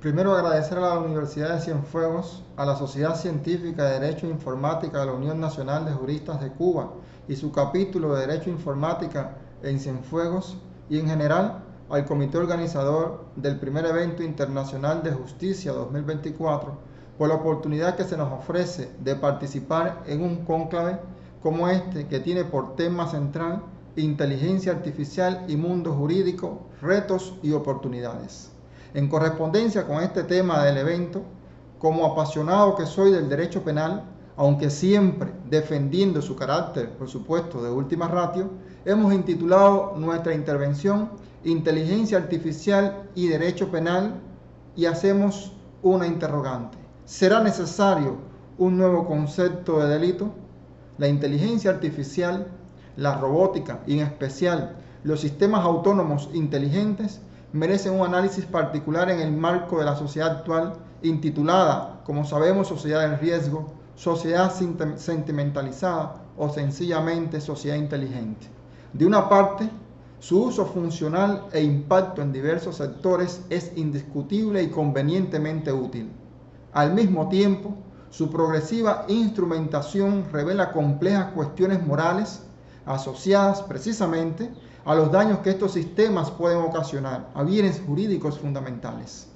Primero agradecer a la Universidad de Cienfuegos, a la Sociedad Científica de Derecho e Informática de la Unión Nacional de Juristas de Cuba y su capítulo de Derecho e Informática en Cienfuegos y en general al comité organizador del primer evento internacional de justicia 2024 por la oportunidad que se nos ofrece de participar en un cónclave como este que tiene por tema central inteligencia artificial y mundo jurídico, retos y oportunidades. En correspondencia con este tema del evento, como apasionado que soy del derecho penal, aunque siempre defendiendo su carácter, por supuesto, de última ratio, hemos intitulado nuestra intervención Inteligencia Artificial y Derecho Penal y hacemos una interrogante. ¿Será necesario un nuevo concepto de delito? La inteligencia artificial, la robótica y en especial los sistemas autónomos inteligentes merecen un análisis particular en el marco de la sociedad actual, intitulada, como sabemos, sociedad del riesgo, sociedad sentimentalizada o sencillamente sociedad inteligente. De una parte, su uso funcional e impacto en diversos sectores es indiscutible y convenientemente útil. Al mismo tiempo, su progresiva instrumentación revela complejas cuestiones morales asociadas precisamente a los daños que estos sistemas pueden ocasionar a bienes jurídicos fundamentales.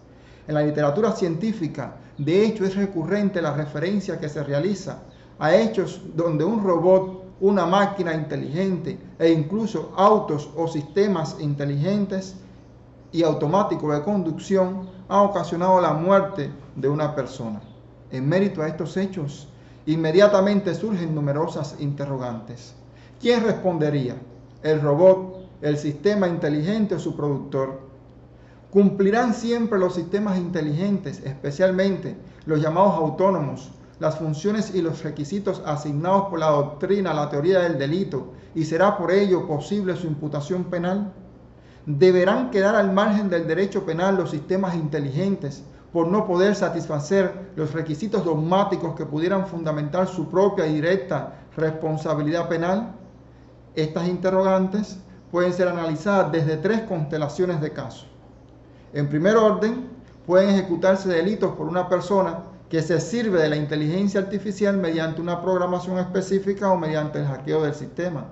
En la literatura científica, de hecho, es recurrente la referencia que se realiza a hechos donde un robot, una máquina inteligente e incluso autos o sistemas inteligentes y automáticos de conducción ha ocasionado la muerte de una persona. En mérito a estos hechos, inmediatamente surgen numerosas interrogantes. ¿Quién respondería? ¿El robot, el sistema inteligente o su productor? ¿Cumplirán siempre los sistemas inteligentes, especialmente los llamados autónomos, las funciones y los requisitos asignados por la doctrina a la teoría del delito y será por ello posible su imputación penal? ¿Deberán quedar al margen del derecho penal los sistemas inteligentes por no poder satisfacer los requisitos dogmáticos que pudieran fundamentar su propia y directa responsabilidad penal? Estas interrogantes pueden ser analizadas desde tres constelaciones de casos. En primer orden, pueden ejecutarse delitos por una persona que se sirve de la inteligencia artificial mediante una programación específica o mediante el hackeo del sistema.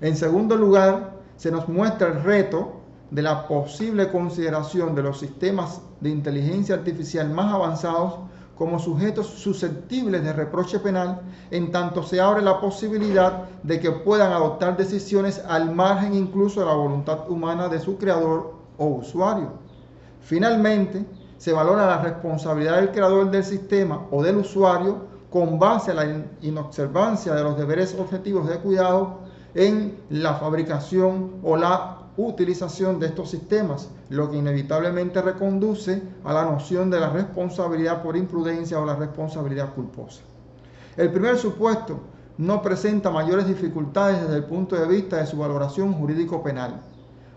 En segundo lugar, se nos muestra el reto de la posible consideración de los sistemas de inteligencia artificial más avanzados como sujetos susceptibles de reproche penal, en tanto se abre la posibilidad de que puedan adoptar decisiones al margen incluso de la voluntad humana de su creador o usuario. Finalmente, se valora la responsabilidad del creador del sistema o del usuario con base a la inobservancia de los deberes objetivos de cuidado en la fabricación o la utilización de estos sistemas, lo que inevitablemente reconduce a la noción de la responsabilidad por imprudencia o la responsabilidad culposa. El primer supuesto no presenta mayores dificultades desde el punto de vista de su valoración jurídico-penal.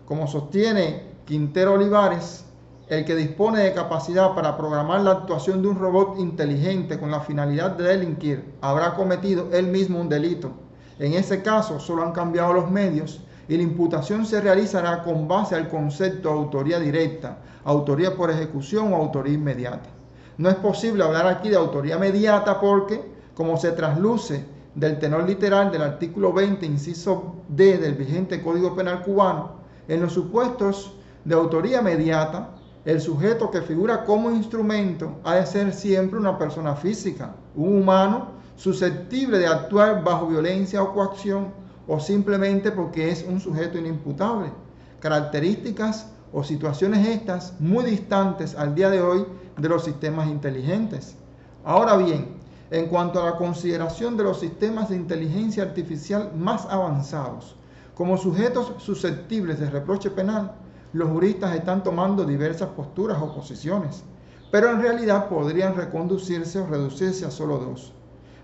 Como sostiene Quintero Olivares, el que dispone de capacidad para programar la actuación de un robot inteligente con la finalidad de delinquir habrá cometido él mismo un delito. En ese caso, solo han cambiado los medios y la imputación se realizará con base al concepto de autoría directa, autoría por ejecución o autoría inmediata. No es posible hablar aquí de autoría mediata porque, como se trasluce del tenor literal del artículo 20, inciso D del vigente Código Penal cubano, en los supuestos de autoría mediata, el sujeto que figura como instrumento ha de ser siempre una persona física, un humano susceptible de actuar bajo violencia o coacción o simplemente porque es un sujeto inimputable. Características o situaciones estas muy distantes al día de hoy de los sistemas inteligentes. Ahora bien, en cuanto a la consideración de los sistemas de inteligencia artificial más avanzados como sujetos susceptibles de reproche penal, los juristas están tomando diversas posturas o posiciones, pero en realidad podrían reconducirse o reducirse a solo dos.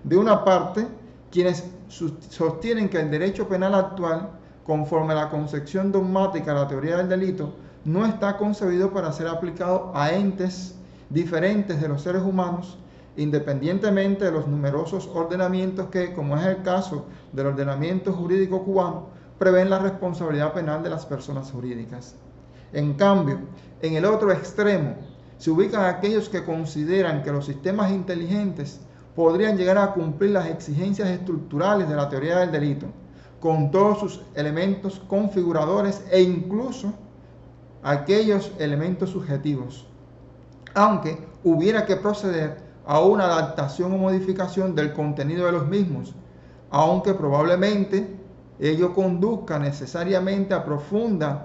De una parte, quienes sostienen que el derecho penal actual, conforme a la concepción dogmática de la teoría del delito, no está concebido para ser aplicado a entes diferentes de los seres humanos, independientemente de los numerosos ordenamientos que, como es el caso del ordenamiento jurídico cubano, prevén la responsabilidad penal de las personas jurídicas. En cambio, en el otro extremo, Se ubican aquellos que consideran que los sistemas inteligentes podrían llegar a cumplir las exigencias estructurales de la teoría del delito, con todos sus elementos configuradores e incluso aquellos elementos subjetivos, aunque hubiera que proceder a una adaptación o modificación del contenido de los mismos, aunque probablemente ello conduzca necesariamente a profundas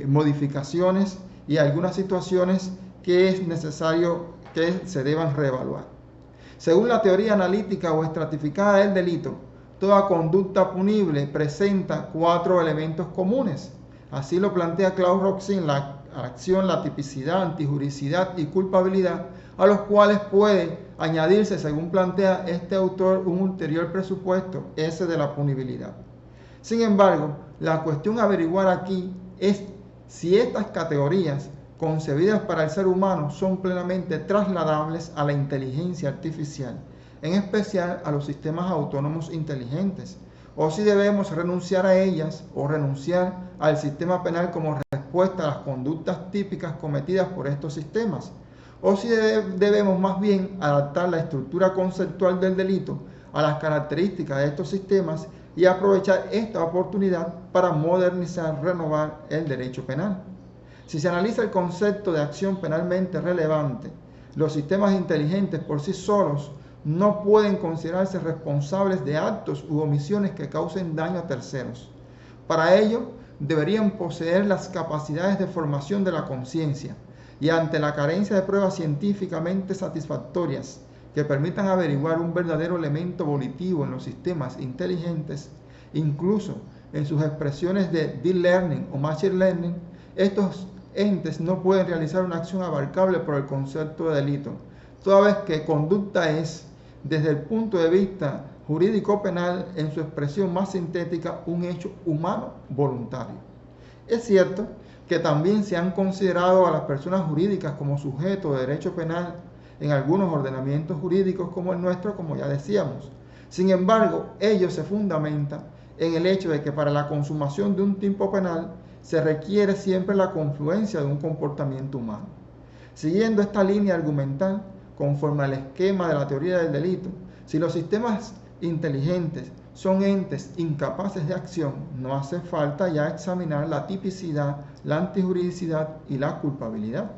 modificaciones y algunas situaciones que es necesario que se deban reevaluar. Según la teoría analítica o estratificada del delito, toda conducta punible presenta 4 elementos comunes. Así lo plantea Claude Roxin: la acción, la tipicidad, antijuricidad y culpabilidad, a los cuales puede añadirse, según plantea este autor, un ulterior presupuesto, ese de la punibilidad. Sin embargo, la cuestión a averiguar aquí es si estas categorías concebidas para el ser humano son plenamente trasladables a la inteligencia artificial, en especial a los sistemas autónomos inteligentes, o si debemos renunciar a ellas o renunciar al sistema penal como respuesta a las conductas típicas cometidas por estos sistemas, o si debemos más bien adaptar la estructura conceptual del delito a las características de estos sistemas y aprovechar esta oportunidad para modernizar, renovar el derecho penal. Si se analiza el concepto de acción penalmente relevante, los sistemas inteligentes por sí solos no pueden considerarse responsables de actos u omisiones que causen daño a terceros. Para ello, deberían poseer las capacidades de formación de la conciencia, y ante la carencia de pruebas científicamente satisfactorias que permitan averiguar un verdadero elemento volitivo en los sistemas inteligentes, incluso en sus expresiones de deep learning o machine learning, estos entes no pueden realizar una acción abarcable por el concepto de delito, toda vez que conducta es, desde el punto de vista jurídico penal, en su expresión más sintética, un hecho humano voluntario. Es cierto que también se han considerado a las personas jurídicas como sujeto de derecho penal en algunos ordenamientos jurídicos como el nuestro, como ya decíamos. Sin embargo, ello se fundamenta en el hecho de que para la consumación de un tipo penal se requiere siempre la confluencia de un comportamiento humano. Siguiendo esta línea argumental, conforme al esquema de la teoría del delito, si los sistemas inteligentes son entes incapaces de acción, no hace falta ya examinar la tipicidad, la antijuridicidad y la culpabilidad.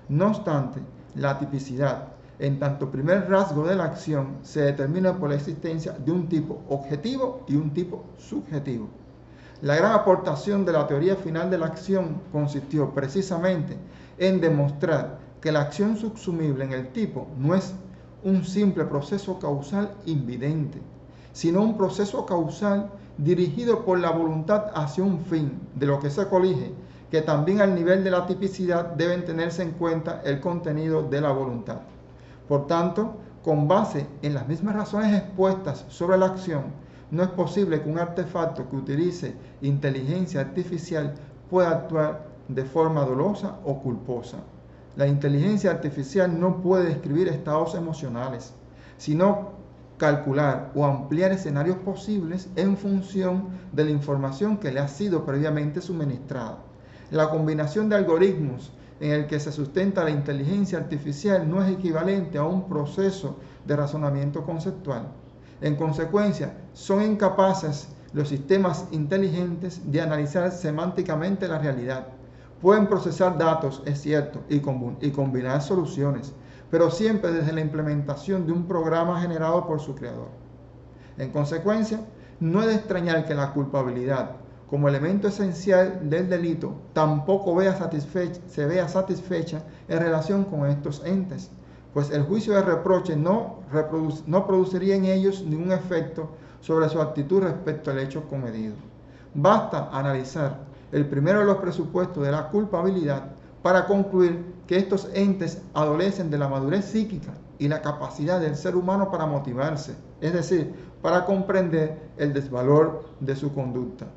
No obstante, la tipicidad, en tanto primer rasgo de la acción, se determina por la existencia de un tipo objetivo y un tipo subjetivo. La gran aportación de la teoría final de la acción consistió precisamente en demostrar que la acción subsumible en el tipo no es un simple proceso causal invidente, sino un proceso causal dirigido por la voluntad hacia un fin, de lo que se colige que también al nivel de la tipicidad deben tenerse en cuenta el contenido de la voluntad. Por tanto, con base en las mismas razones expuestas sobre la acción, no es posible que un artefacto que utilice inteligencia artificial pueda actuar de forma dolosa o culposa. La inteligencia artificial no puede describir estados emocionales, sino calcular o ampliar escenarios posibles en función de la información que le ha sido previamente suministrada. La combinación de algoritmos en el que se sustenta la inteligencia artificial no es equivalente a un proceso de razonamiento conceptual. En consecuencia, son incapaces los sistemas inteligentes de analizar semánticamente la realidad. Pueden procesar datos, es cierto, y combinar soluciones, pero siempre desde la implementación de un programa generado por su creador. En consecuencia, no es de extrañar que la culpabilidad, como elemento esencial del delito, tampoco se vea satisfecha en relación con estos entes, pues el juicio de reproche no produciría en ellos ningún efecto sobre su actitud respecto al hecho cometido. Basta analizar el primero de los presupuestos de la culpabilidad para concluir que estos entes adolecen de la madurez psíquica y la capacidad del ser humano para motivarse, es decir, para comprender el desvalor de su conducta.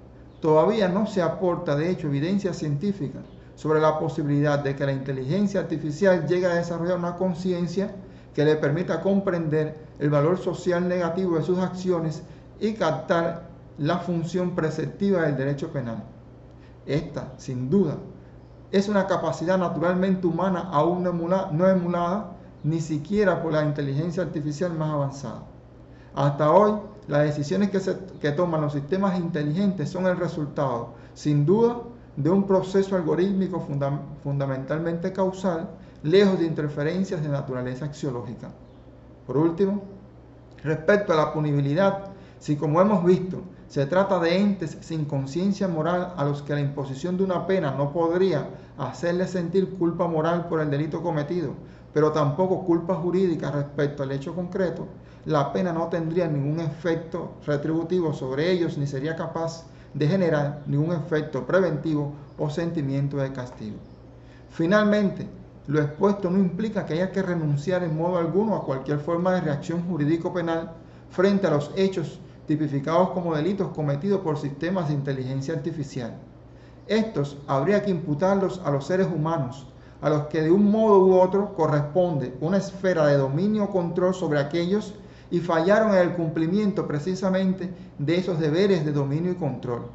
Todavía no se aporta, de hecho, evidencia científica sobre la posibilidad de que la inteligencia artificial llegue a desarrollar una conciencia que le permita comprender el valor social negativo de sus acciones y captar la función preceptiva del derecho penal. Esta, sin duda, Es una capacidad naturalmente humana aún no emulada ni siquiera por la inteligencia artificial más avanzada. Hasta hoy, las decisiones que toman los sistemas inteligentes son el resultado, sin duda, de un proceso algorítmico fundamentalmente causal, lejos de interferencias de naturaleza axiológica. Por último, respecto a la punibilidad, si como hemos visto, se trata de entes sin conciencia moral a los que la imposición de una pena no podría hacerles sentir culpa moral por el delito cometido, pero tampoco culpa jurídica respecto al hecho concreto, la pena no tendría ningún efecto retributivo sobre ellos ni sería capaz de generar ningún efecto preventivo o sentimiento de castigo. Finalmente, lo expuesto no implica que haya que renunciar en modo alguno a cualquier forma de reacción jurídico-penal frente a los hechos tipificados como delitos cometidos por sistemas de inteligencia artificial. Estos habría que imputarlos a los seres humanos, a los que de un modo u otro corresponde una esfera de dominio o control sobre aquellos y fallaron en el cumplimiento precisamente de esos deberes de dominio y control.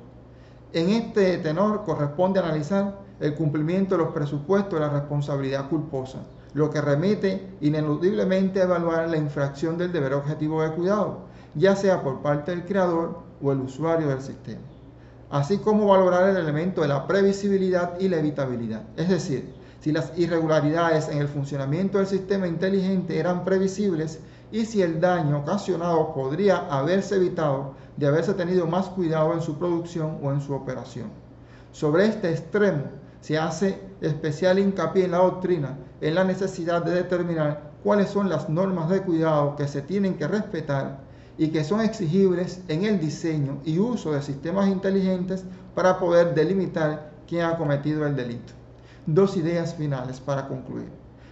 En este tenor corresponde analizar el cumplimiento de los presupuestos de la responsabilidad culposa, lo que remite ineludiblemente a evaluar la infracción del deber objetivo de cuidado, ya sea por parte del creador o el usuario del sistema, así como valorar el elemento de la previsibilidad y la evitabilidad, es decir, si las irregularidades en el funcionamiento del sistema inteligente eran previsibles y si el daño ocasionado podría haberse evitado de haberse tenido más cuidado en su producción o en su operación. Sobre este extremo se hace especial hincapié en la doctrina en la necesidad de determinar cuáles son las normas de cuidado que se tienen que respetar y que son exigibles en el diseño y uso de sistemas inteligentes para poder delimitar quién ha cometido el delito. Dos ideas finales para concluir.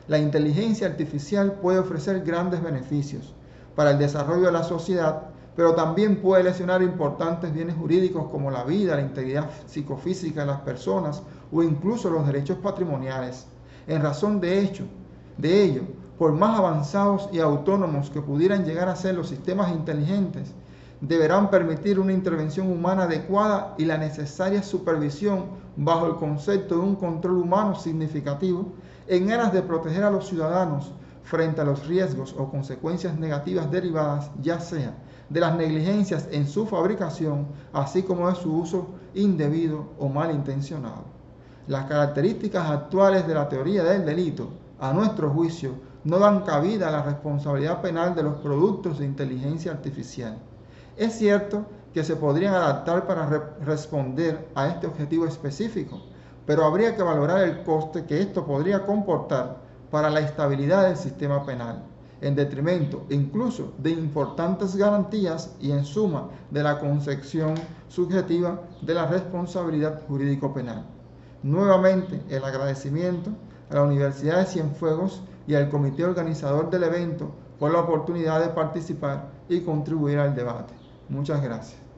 La inteligencia artificial puede ofrecer grandes beneficios para el desarrollo de la sociedad, pero también puede lesionar importantes bienes jurídicos como la vida, la integridad psicofísica de las personas o incluso los derechos patrimoniales. En razón de ello, por más avanzados y autónomos que pudieran llegar a ser los sistemas inteligentes, deberán permitir una intervención humana adecuada y la necesaria supervisión bajo el concepto de un control humano significativo en aras de proteger a los ciudadanos frente a los riesgos o consecuencias negativas derivadas, ya sea de las negligencias en su fabricación, así como de su uso indebido o malintencionado. Las características actuales de la teoría del delito, a nuestro juicio, no dan cabida a la responsabilidad penal de los productos de inteligencia artificial. Es cierto que se podrían adaptar para responder a este objetivo específico, pero habría que valorar el coste que esto podría comportar para la estabilidad del sistema penal, en detrimento incluso de importantes garantías y en suma de la concepción subjetiva de la responsabilidad jurídico-penal. Nuevamente el agradecimiento a la Universidad de Cienfuegos y al comité organizador del evento por la oportunidad de participar y contribuir al debate. Muchas gracias.